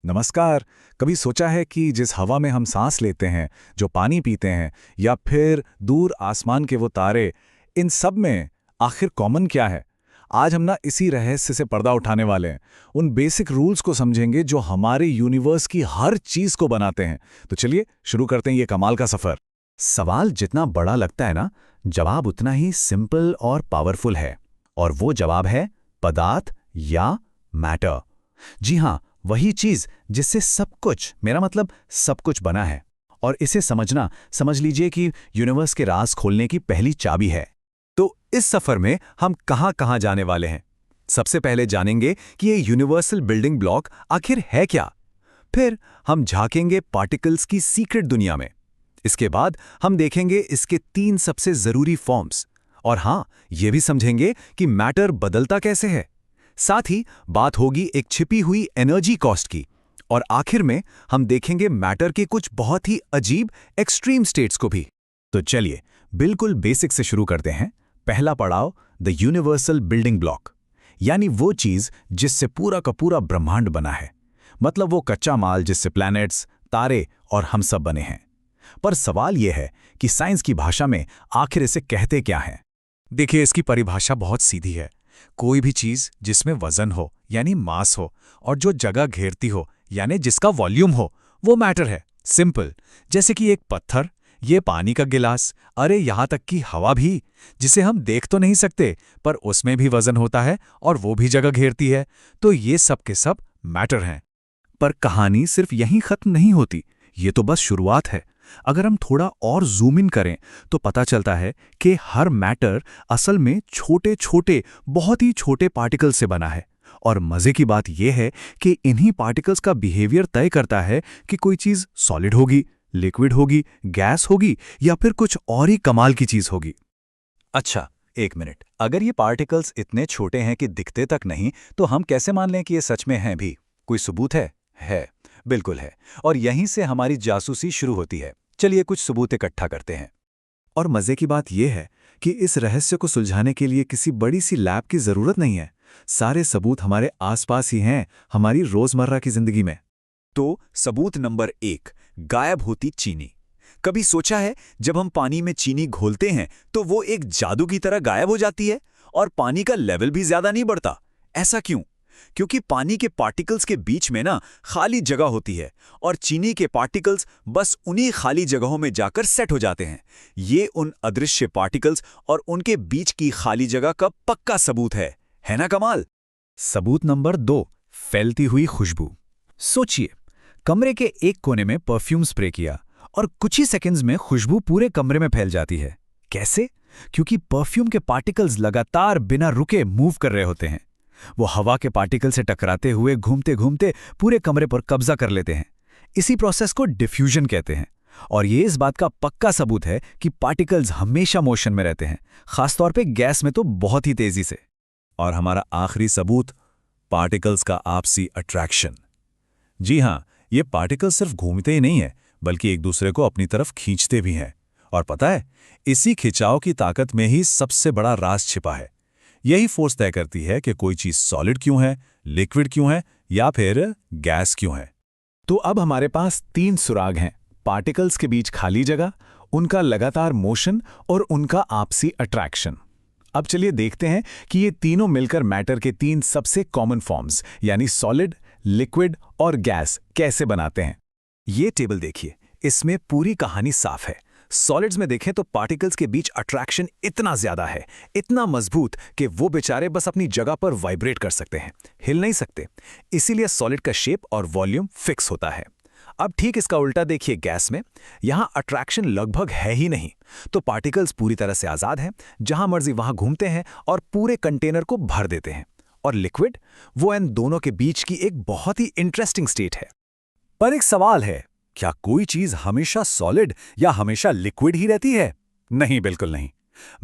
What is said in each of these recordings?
नमस्कार। कभी सोचा है कि जिस हवा में हम सांस लेते हैं, जो पानी पीते हैं या फिर दूर आसमान के वो तारे, इन सब में आखिर कॉमन क्या है? आज हम ना इसी रहस्य से पर्दा उठाने वाले हैं। उन बेसिक रूल्स को समझेंगे जो हमारे यूनिवर्स की हर चीज को बनाते हैं। तो चलिए शुरू करते हैं ये कमाल का सफर। सवाल जितना बड़ा लगता है ना, जवाब उतना ही सिंपल और पावरफुल है। और वो जवाब है पदार्थ या मैटर। जी हाँ, वही चीज जिससे सब कुछ, मेरा मतलब सब कुछ बना है। और इसे समझना, समझ लीजिए कि यूनिवर्स के राज खोलने की पहली चाबी है। तो इस सफर में हम कहां कहां जाने वाले हैं? सबसे पहले जानेंगे कि ये यूनिवर्सल बिल्डिंग ब्लॉक आखिर है क्या। फिर हम झांकेंगे पार्टिकल्स की सीक्रेट दुनिया में। इसके बाद हम देखेंगे इसके 3 सबसे जरूरी फॉर्म्स। और हां, ये भी समझेंगे कि मैटर बदलता कैसे है। साथ ही बात होगी एक छिपी हुई एनर्जी कॉस्ट की। और आखिर में हम देखेंगे मैटर के कुछ बहुत ही अजीब एक्सट्रीम स्टेट्स को भी। तो चलिए बिल्कुल बेसिक से शुरू करते हैं। पहला पड़ाव, द यूनिवर्सल बिल्डिंग ब्लॉक, यानी वो चीज जिससे पूरा का पूरा ब्रह्मांड बना है। मतलब वो कच्चा माल जिससे प्लैनेट्स, तारे और हम सब बने हैं। पर सवाल यह है कि साइंस की भाषा में आखिर इसे कहते क्या हैं? देखिए, इसकी परिभाषा बहुत सीधी है। कोई भी चीज जिसमें वजन हो यानी मास हो, और जो जगह घेरती हो यानी जिसका वॉल्यूम हो, वो मैटर है। सिंपल। जैसे कि एक पत्थर, ये पानी का गिलास, अरे यहां तक कि हवा भी, जिसे हम देख तो नहीं सकते पर उसमें भी वजन होता है और वो भी जगह घेरती है। तो ये सब के सब मैटर हैं। पर कहानी सिर्फ यहीं खत्म नहीं होती। ये तो बस शुरुआत है। अगर हम थोड़ा और जूम इन करें तो पता चलता है कि हर मैटर असल में छोटे छोटे, बहुत ही छोटे पार्टिकल से बना है। और मजे की बात यह है कि इन्हीं पार्टिकल्स का बिहेवियर तय करता है कि कोई चीज सॉलिड होगी, लिक्विड होगी, गैस होगी या फिर कुछ और ही कमाल की चीज होगी। अच्छा, एक मिनट। अगर ये पार्टिकल्स इतने छोटे हैं कि दिखते तक नहीं, तो हम कैसे मान लें कि ये सच में हैं भी? कोई सबूत है? है, बिल्कुल है। और यहीं से हमारी जासूसी शुरू होती है। चलिए कुछ सबूत इकट्ठा करते हैं। और मजे की बात यह है कि इस रहस्य को सुलझाने के लिए किसी बड़ी सी लैब की जरूरत नहीं है। सारे सबूत हमारे आसपास ही हैं, हमारी रोजमर्रा की जिंदगी में। तो सबूत नंबर 1, गायब होती चीनी। कभी सोचा है, जब हम पानी में चीनी घोलते हैं तो वो एक जादू की तरह गायब हो जाती है और पानी का लेवल भी ज्यादा नहीं बढ़ता? ऐसा क्यों? क्योंकि पानी के पार्टिकल्स के बीच में ना खाली जगह होती है और चीनी के पार्टिकल्स बस उन्हीं खाली जगहों में जाकर सेट हो जाते हैं। ये उन अदृश्य पार्टिकल्स और उनके बीच की खाली जगह का पक्का सबूत है ना कमाल? सबूत नंबर 2, फैलती हुई खुशबू। सोचिए, कमरे के एक कोने में परफ्यूम स्प्रे किया और कुछ ही सेकंड्स में खुशबू पूरे कमरे में फैल जाती है। कैसे? क्योंकि परफ्यूम के पार्टिकल्स लगातार बिना रुके मूव कर रहे होते हैं। वो हवा के पार्टिकल से टकराते हुए घूमते घूमते पूरे कमरे पर कब्जा कर लेते हैं। इसी प्रोसेस को डिफ्यूजन कहते हैं। और ये इस बात का पक्का सबूत है कि पार्टिकल्स हमेशा मोशन में रहते हैं, खासतौर पे गैस में तो बहुत ही तेजी से। और हमारा आखिरी सबूत, पार्टिकल्स का आपसी अट्रैक्शन। जी हां, ये पार्टिकल्स सिर्फ घूमते ही नहीं है, बल्कि एक दूसरे को अपनी तरफ खींचते भी हैं। और पता है, इसी खिंचाव की ताकत में ही सबसे बड़ा राज छिपा है। यही फोर्स तय करती है कि कोई चीज सॉलिड क्यों है, लिक्विड क्यों है या फिर गैस क्यों है। तो अब हमारे पास 3 सुराग हैं: पार्टिकल्स के बीच खाली जगह, उनका लगातार मोशन और उनका आपसी अट्रैक्शन। अब चलिए देखते हैं कि ये तीनों मिलकर मैटर के 3 सबसे कॉमन फॉर्म्स यानी सॉलिड, लिक्विड और गैस कैसे बनाते हैं। ये टेबल देखिए, इसमें पूरी कहानी साफ है। सॉलिड्स में देखें तो पार्टिकल्स के बीच अट्रैक्शन इतना ज्यादा है, इतना मजबूत कि वो बेचारे बस अपनी जगह पर वाइब्रेट कर सकते हैं, हिल नहीं सकते। इसीलिए सॉलिड का शेप और वॉल्यूम फिक्स होता है। अब ठीक इसका उल्टा देखिए गैस में। यहां अट्रैक्शन लगभग है ही नहीं, तो पार्टिकल्स पूरी तरह से आजाद हैं, जहां मर्जी वहां घूमते हैं और पूरे कंटेनर को भर देते हैं। और लिक्विड, वो इन दोनों के बीच की एक बहुत ही इंटरेस्टिंग स्टेट है। पर एक सवाल है, क्या कोई चीज हमेशा सॉलिड या हमेशा लिक्विड ही रहती है? नहीं, बिल्कुल नहीं।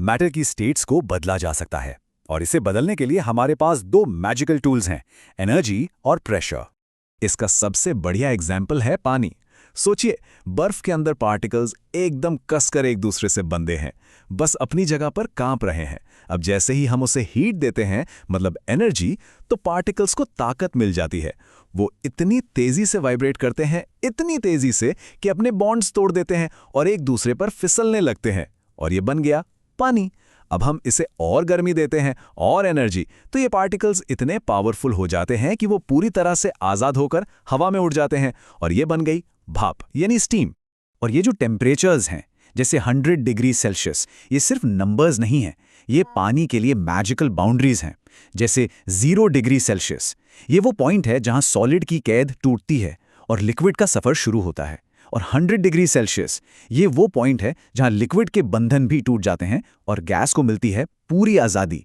मैटर की स्टेट्स को बदला जा सकता है, और इसे बदलने के लिए हमारे पास 2 मैजिकल टूल्स हैं, एनर्जी और प्रेशर। इसका सबसे बढ़िया एग्जाम्पल है पानी। सोचिए, बर्फ के अंदर पार्टिकल्स एकदम कसकर एक दूसरे से बंधे हैं, बस अपनी जगह पर कांप रहे हैं। अब जैसे ही हम उसे हीट देते हैं, मतलब एनर्जी, तो पार्टिकल्स को ताकत मिल जाती है। वो इतनी तेजी से वाइब्रेट करते हैं, इतनी तेजी से कि अपने बॉन्ड्स तोड़ देते हैं और एक दूसरे पर फिसलने लगते हैं, और ये बन गया पानी। अब हम इसे और गर्मी देते हैं और एनर्जी, तो ये पार्टिकल्स इतने पावरफुल हो जाते हैं कि वो पूरी तरह से आज़ाद होकर हवा में उड़ जाते हैं, और ये बन गई भाप यानी स्टीम। और ये जो टेम्परेचर्स हैं, जैसे 100 डिग्री सेल्सियस, ये सिर्फ नंबर्स नहीं हैं, ये पानी के लिए मैजिकल बाउंड्रीज हैं। जैसे 0 डिग्री सेल्सियस, ये वो पॉइंट है जहां सॉलिड की कैद टूटती है और लिक्विड का सफ़र शुरू होता है। और 100 डिग्री सेल्सियस, ये वो पॉइंट है जहां लिक्विड के बंधन भी टूट जाते हैं और गैस को मिलती है पूरी आज़ादी।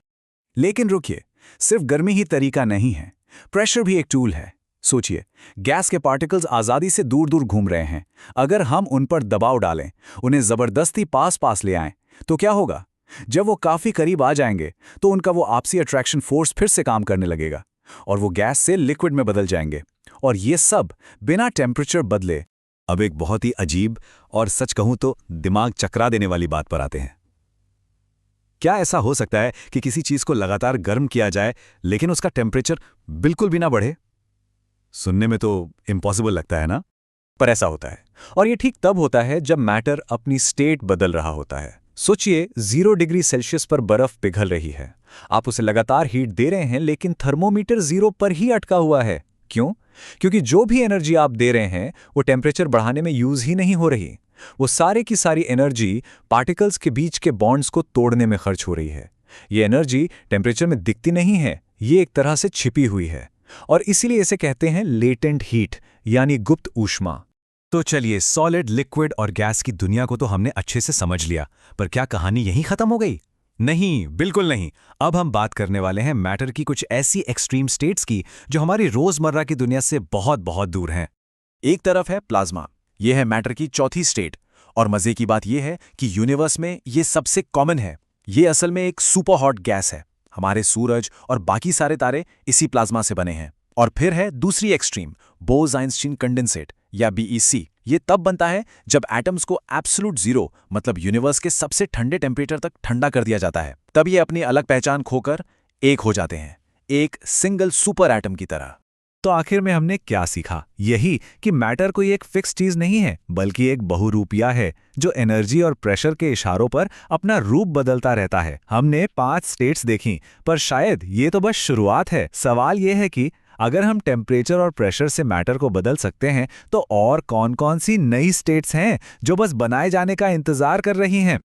लेकिन रुकिए, सिर्फ गर्मी ही तरीका नहीं है, प्रेशर भी एक टूल है। सोचिए, गैस के पार्टिकल्स आज़ादी से दूर दूर घूम रहे हैं। अगर हम उन पर दबाव डालें, उन्हें ज़बरदस्ती पास पास ले आएं, तो क्या होगा? जब वो काफ़ी करीब आ जाएंगे तो उनका वो आपसी अट्रैक्शन फोर्स फिर से काम करने लगेगा और वो गैस से लिक्विड में बदल जाएंगे। और ये सब बिना टेम्परेचर बदले। अब एक बहुत ही अजीब और सच कहूं तो दिमाग चकरा देने वाली बात पर आते हैं। क्या ऐसा हो सकता है कि किसी चीज को लगातार गर्म किया जाए लेकिन उसका टेम्परेचर बिल्कुल भी ना बढ़े? सुनने में तो इम्पॉसिबल लगता है ना? पर ऐसा होता है, और ये ठीक तब होता है जब मैटर अपनी स्टेट बदल रहा होता है। सोचिए, 0 डिग्री सेल्सियस पर बर्फ पिघल रही है। आप उसे लगातार हीट दे रहे हैं, लेकिन थर्मोमीटर 0 पर ही अटका हुआ है। क्यों? क्योंकि जो भी एनर्जी आप दे रहे हैं वो टेम्परेचर बढ़ाने में यूज ही नहीं हो रही। वो सारे की सारी एनर्जी पार्टिकल्स के बीच के बॉन्ड्स को तोड़ने में खर्च हो रही है। ये एनर्जी टेम्परेचर में दिखती नहीं है, ये एक तरह से छिपी हुई है, और इसीलिए इसे कहते हैं लेटेंट हीट यानी गुप्त ऊष्मा। तो चलिए, सॉलिड, लिक्विड और गैस की दुनिया को तो हमने अच्छे से समझ लिया, पर क्या कहानी यहीं खत्म हो गई? नहीं, बिल्कुल नहीं। अब हम बात करने वाले हैं मैटर की कुछ ऐसी एक्सट्रीम स्टेट्स की जो हमारी रोजमर्रा की दुनिया से बहुत बहुत दूर हैं। एक तरफ है प्लाज्मा, यह है मैटर की चौथी स्टेट, और मजे की बात यह है कि यूनिवर्स में ये सबसे कॉमन है। ये असल में एक सुपर हॉट गैस है। हमारे सूरज और बाकी सारे तारे इसी प्लाज्मा से बने हैं। और फिर है दूसरी एक्सट्रीम, बोस-आइंस्टीन कंडेंसेट या BEC। ये तब बनता है जब एटम्स को एब्सोल्यूट जीरो मतलब यूनिवर्स के सबसे ठंडे टेम्परेचर तक ठंडा कर दिया जाता है। तब ये अपनी अलग पहचान खोकर एक हो जाते हैं, एक सिंगल सुपर एटम की तरह। तो आखिर में हमने क्या सीखा? यही कि मैटर कोई एक फिक्स चीज नहीं है, बल्कि एक बहुरूपिया है जो एनर्जी और प्रेशर के इशारों पर अपना रूप बदलता रहता है। हमने 5 स्टेट्स देखी, पर शायद ये तो बस शुरुआत है। सवाल ये है कि अगर हम टेम्परेचर और प्रेशर से मैटर को बदल सकते हैं, तो और कौन-कौन सी नई स्टेट्स हैं जो बस बनाए जाने का इंतजार कर रही हैं?